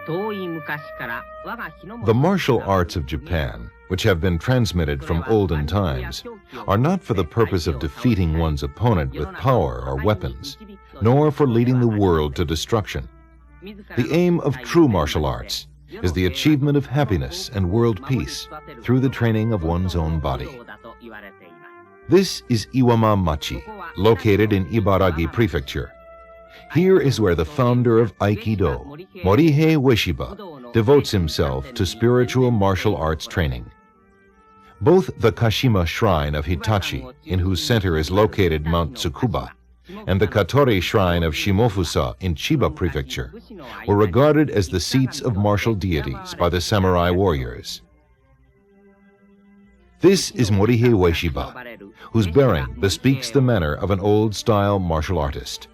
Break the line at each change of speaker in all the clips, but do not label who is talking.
The martial arts of Japan, which have been transmitted from olden times, are not for the purpose of defeating one's opponent with power or weapons, nor for leading the world to destruction. The aim of true martial arts is the achievement of happiness and world peace through the training of one's own body. This is Iwama Machi, located in Ibaragi Prefecture. Here is where the founder of Aikido, Morihei Ueshiba, devotes himself to spiritual martial arts training. Both the Kashima Shrine of Hitachi, in whose center is located Mount Tsukuba, and the Katori Shrine of Shimofusa in Chiba Prefecture were regarded as the seats of martial deities by the samurai warriors. This is Morihei Ueshiba, whose bearing bespeaks the manner of an old-style martial artist.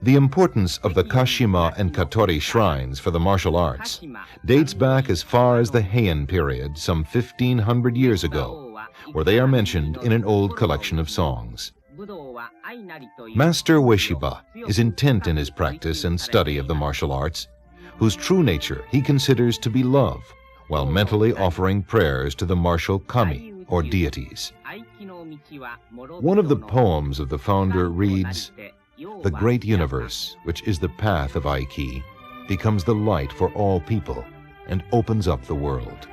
The importance of the Kashima and Katori shrines for the martial arts dates back as far as the Heian period, some 1,500 years ago, where they are mentioned in an old collection of songs. Master Ueshiba is intent in his practice and study of the martial arts, whose true nature he considers to be love, while mentally offering prayers to the martial kami, or deities. One of the poems of the founder reads, "The great universe, which is the path of Aiki, becomes the light for all people and opens up the world."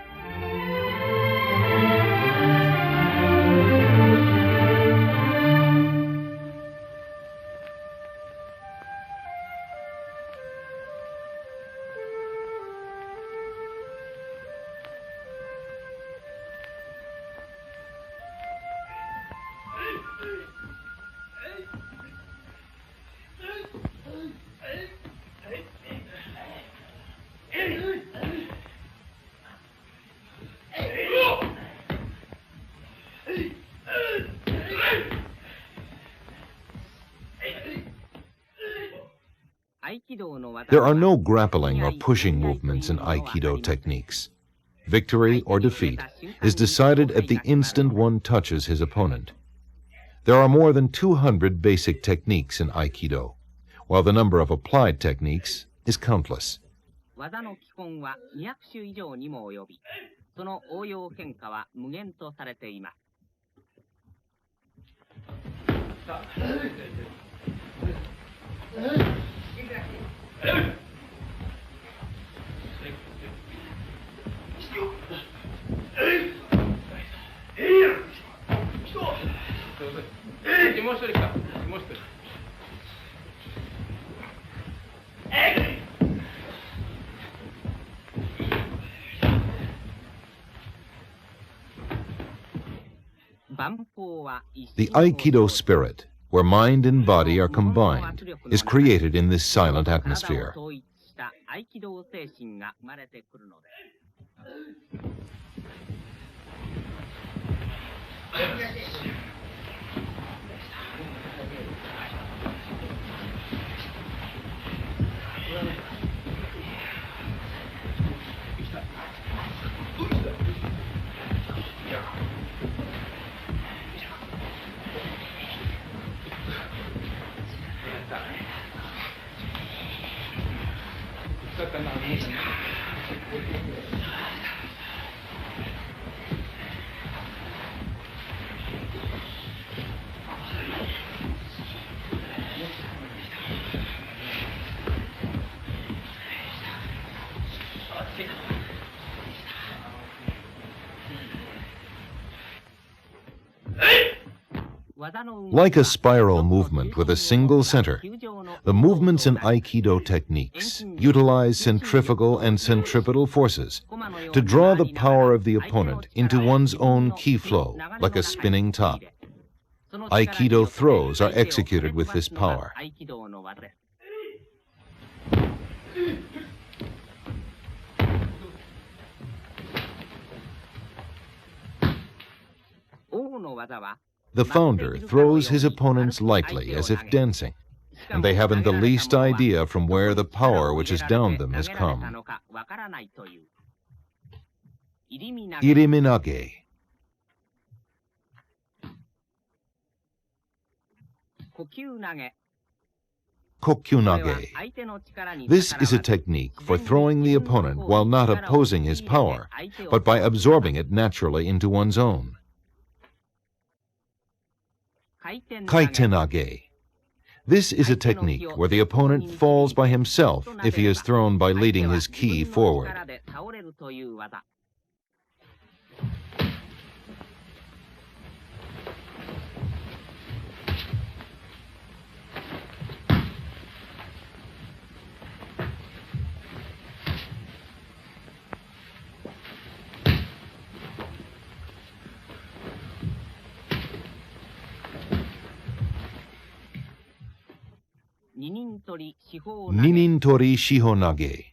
There are no grappling or pushing movements in Aikido techniques. Victory or defeat is decided at the instant one touches his opponent. There are more than 200 basic techniques in Aikido, while the number of applied techniques is countless. The Aikido spirit, where mind and body are combined, is created in this silent atmosphere. Like a spiral movement with a single center, the movements in Aikido techniques utilize centrifugal and centripetal forces to draw the power of the opponent into one's own ki flow, like a spinning top. Aikido throws are executed with this power. The founder throws his opponents lightly as if dancing. and they haven't the least idea from where the power which has downed them has come. Iriminage. Kokyunage. This is a technique for throwing the opponent while not opposing his power, but by absorbing it naturally into one's own. Kaitenage. This is a technique where the opponent falls by himself if he is thrown by leading his ki forward. Ninintori Shihonage.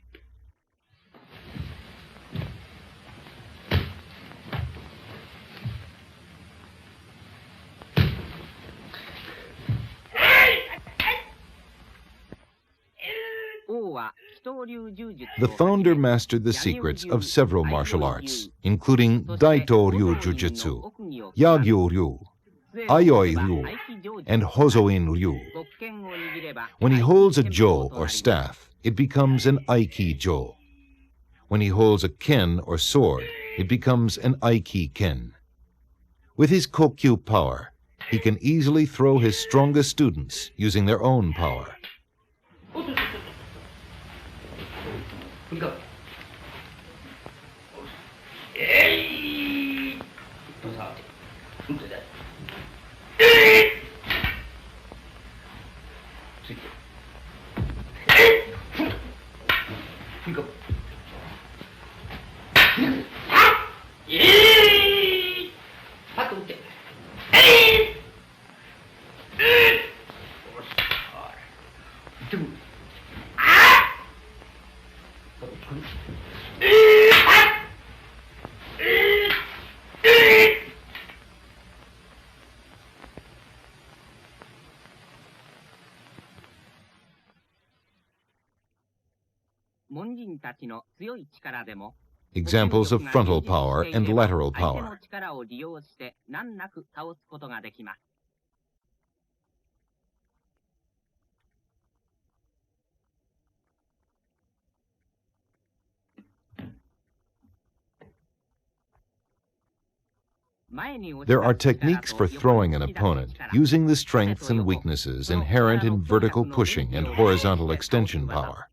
The founder mastered the secrets of several martial arts, including Daito Ryu Jujutsu, Yagyu Ryu, Ayoi Ryu, and Hozoin Ryu. When he holds a jo or staff, it becomes an Aiki jo. When he holds a ken or sword, it becomes an Aiki ken. With his kokyu power, he can easily throw his strongest students using their own power. Examples of frontal power and lateral power. There are techniques for throwing an opponent using the strengths and weaknesses inherent in vertical pushing and horizontal extension power.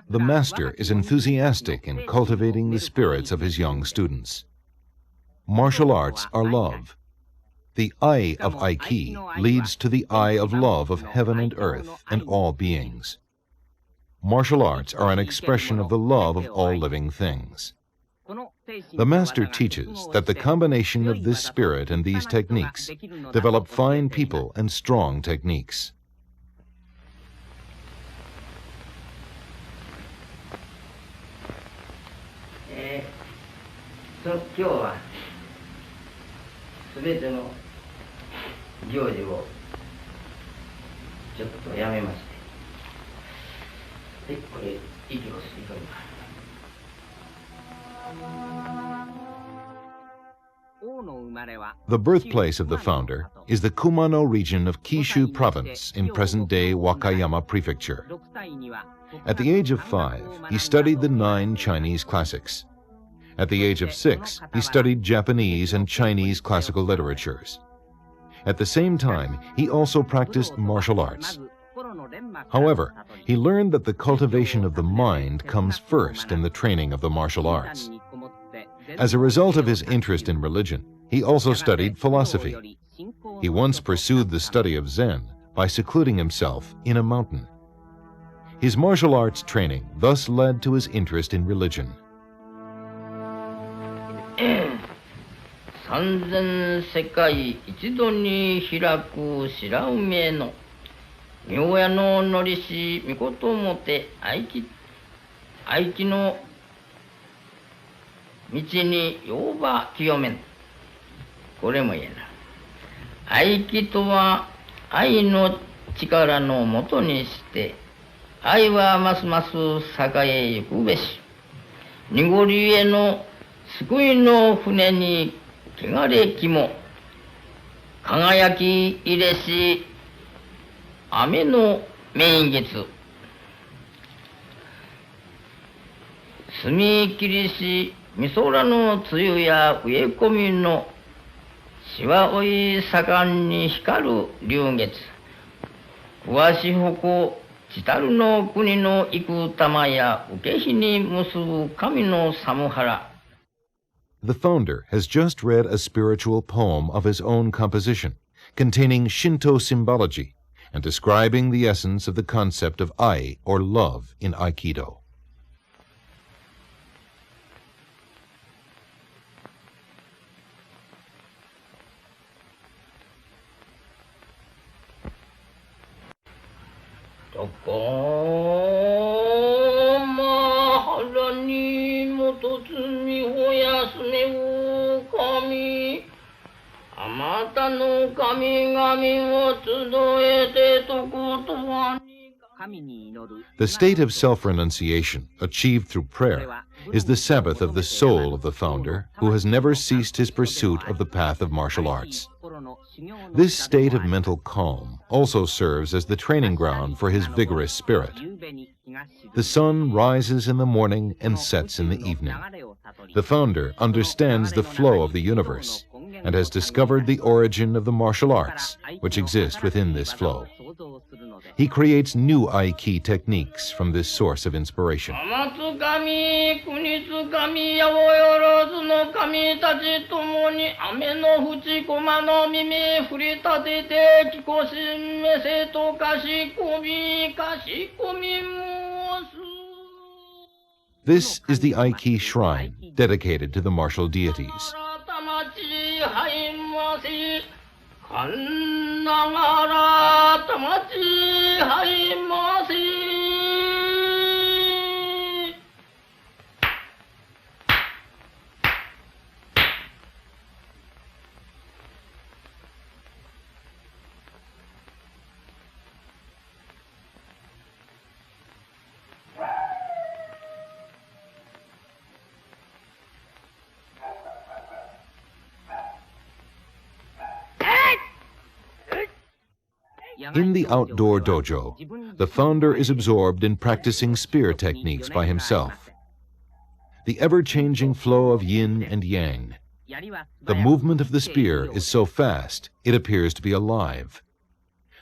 The master is enthusiastic in cultivating the spirits of his young students. Martial arts are love. The eye of Aiki leads to the eye of love of heaven and earth and all beings. Martial arts are an expression of the love of all living things. The master teaches that the combination of this spirit and these techniques develop fine people and strong techniques. The birthplace of the founder is the Kumano region of Kishu province in present-day Wakayama prefecture. At the age of 5, he studied the 9 Chinese classics. At the age of 6, he studied Japanese and Chinese classical literatures. At the same time, he also practiced martial arts. However, he learned that the cultivation of the mind comes first in the training of the martial arts. As a result of his interest in religion, He also studied philosophy. He once pursued the study of Zen by secluding himself in a mountain. His martial arts training thus led to his interest in religion.
三千世界一度に開く白梅の明夜ののりしみこともて愛機の道にようば清めん。これも言えな。愛機とは愛の力のもとにして愛はますます栄えゆくべし。濁りへの救いの船に汚れきも輝き入れし雨の名月。澄み切りしみそらの梅雨や植え込みのしわおい盛んに光る流月。詳しほこちたるの国の幾玉や受け火に結ぶ神の寒原。
The founder has just read a spiritual poem of his own composition, containing Shinto symbology and describing the essence of the concept of ai, or love, in Aikido. The state of self-renunciation, achieved through prayer, is the Sabbath of the soul of the founder, who has never ceased his pursuit of the path of martial arts. This state of mental calm also serves as the training ground for his vigorous spirit. The sun rises in the morning and sets in the evening. The founder understands the flow of the universe and has discovered the origin of the martial arts, which exist within this flow. He creates new Aiki techniques from this source of inspiration. This is the Aiki shrine dedicated to the martial deities. In the outdoor dojo, the founder is absorbed in practicing spear techniques by himself. The ever-changing flow of yin and yang. The movement of the spear is so fast, it appears to be alive.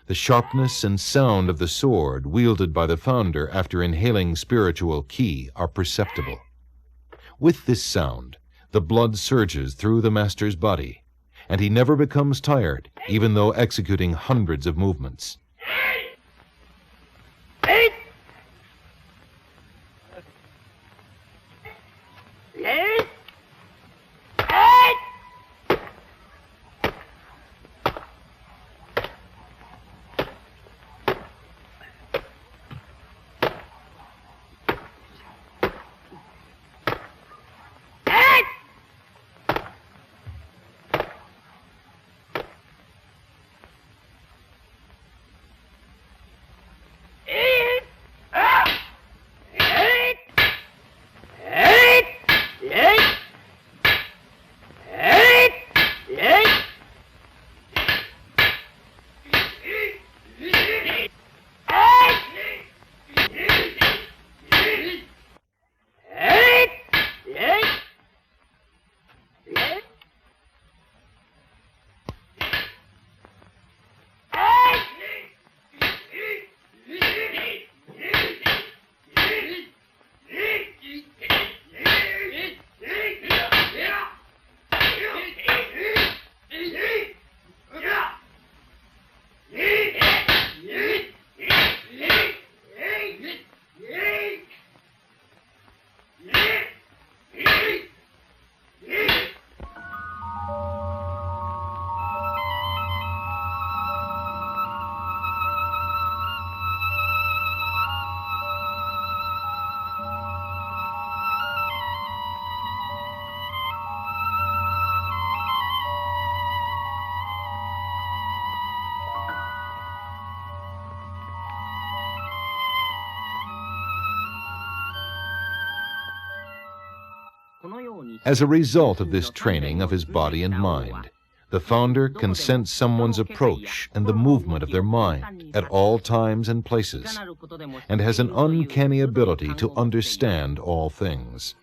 The sharpness and sound of the sword wielded by the founder after inhaling spiritual ki are perceptible. With this sound, the blood surges through the master's body, and he never becomes tired, even though executing hundreds of movements. As a result of this training of his body and mind, the founder can sense someone's approach and the movement of their mind at all times and places, and has an uncanny ability to understand all things.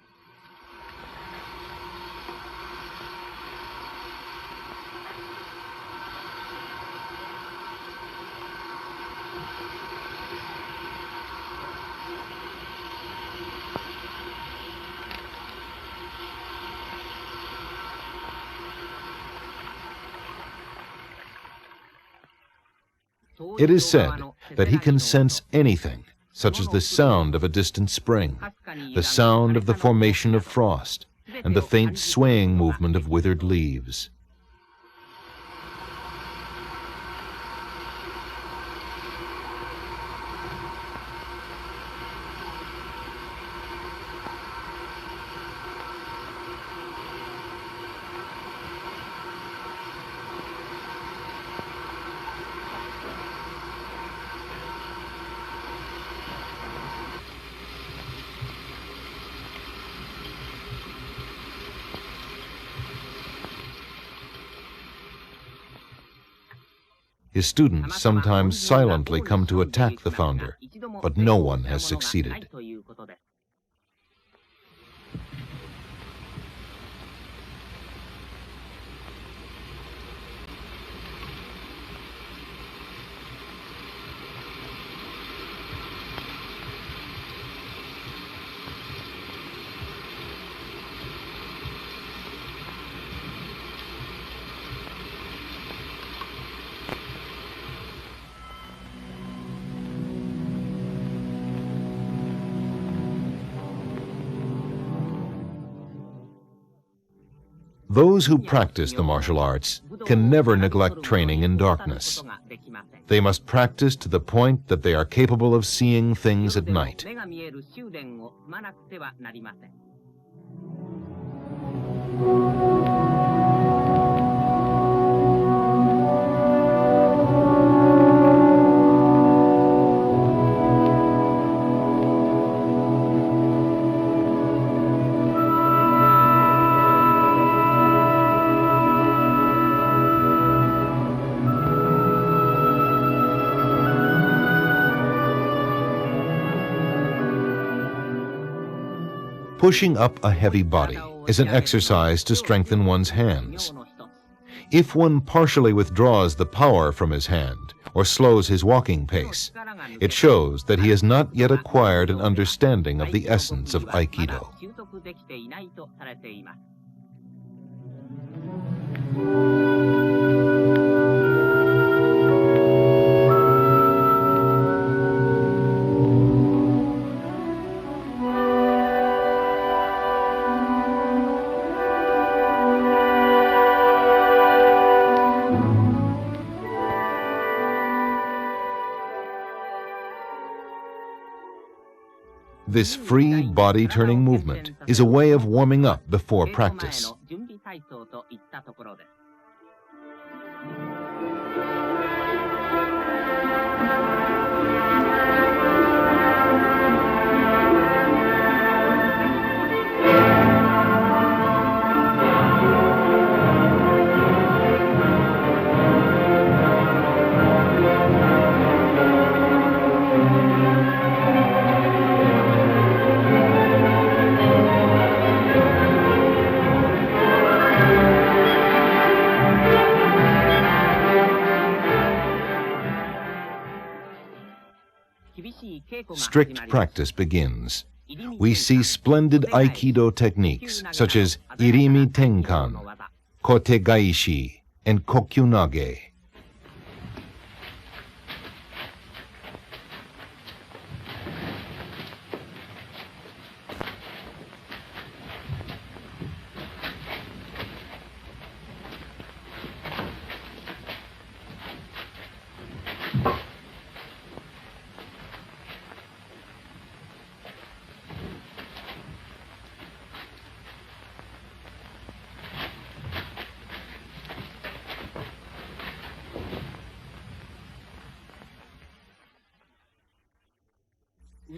It is said that he can sense anything, such as the sound of a distant spring, the sound of the formation of frost, and the faint swaying movement of withered leaves. His students sometimes silently come to attack the founder, but no one has succeeded. Those who practice the martial arts can never neglect training in darkness. They must practice to the point that they are capable of seeing things at night. Pushing up a heavy body is an exercise to strengthen one's hands. If one partially withdraws the power from his hand or slows his walking pace, it shows that he has not yet acquired an understanding of the essence of Aikido. This free body-turning movement is a way of warming up before practice. Strict practice begins. We see splendid Aikido techniques such as Irimi Tenkan, Kote Gaishi, and Kokyunage.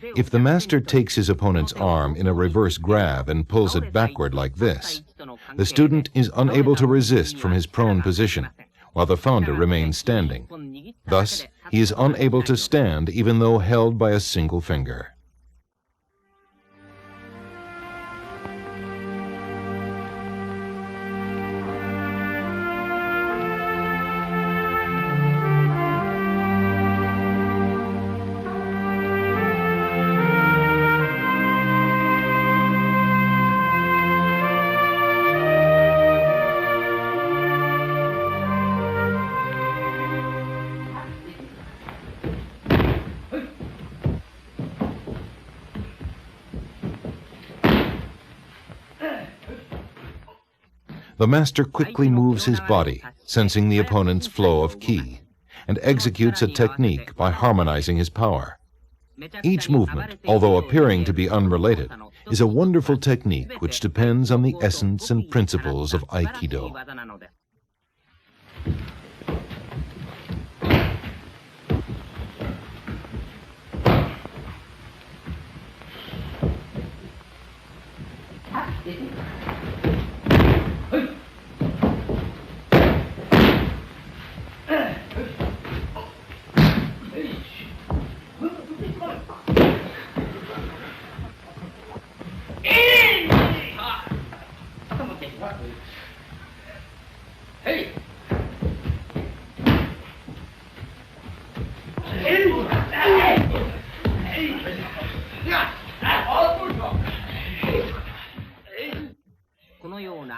If the master takes his opponent's arm in a reverse grab and pulls it backward like this, the student is unable to resist from his prone position, while the founder remains standing. Thus, he is unable to stand even though held by a single finger. The master quickly moves his body, sensing the opponent's flow of ki, and executes a technique by harmonizing his power. Each movement, although appearing to be unrelated, is a wonderful technique which depends on the essence and principles of Aikido.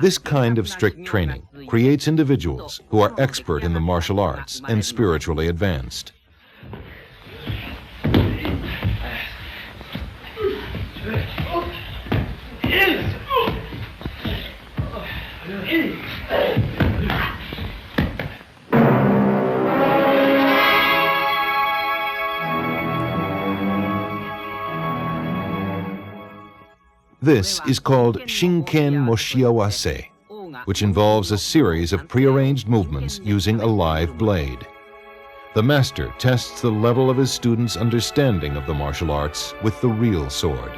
This kind of strict training creates individuals who are expert in the martial arts and spiritually advanced. This is called Shinken Moshiawase, which involves a series of prearranged movements using a live blade. The master tests the level of his students' understanding of the martial arts with the real sword.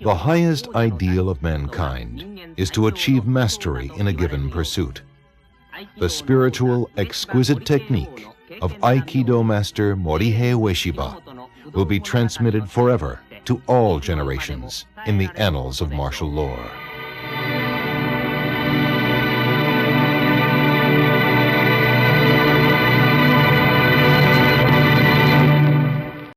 The highest ideal of mankind is to achieve mastery in a given pursuit. The spiritual, exquisite technique of Aikido master Morihei Ueshiba will be transmitted forever to all generations in the annals of martial lore.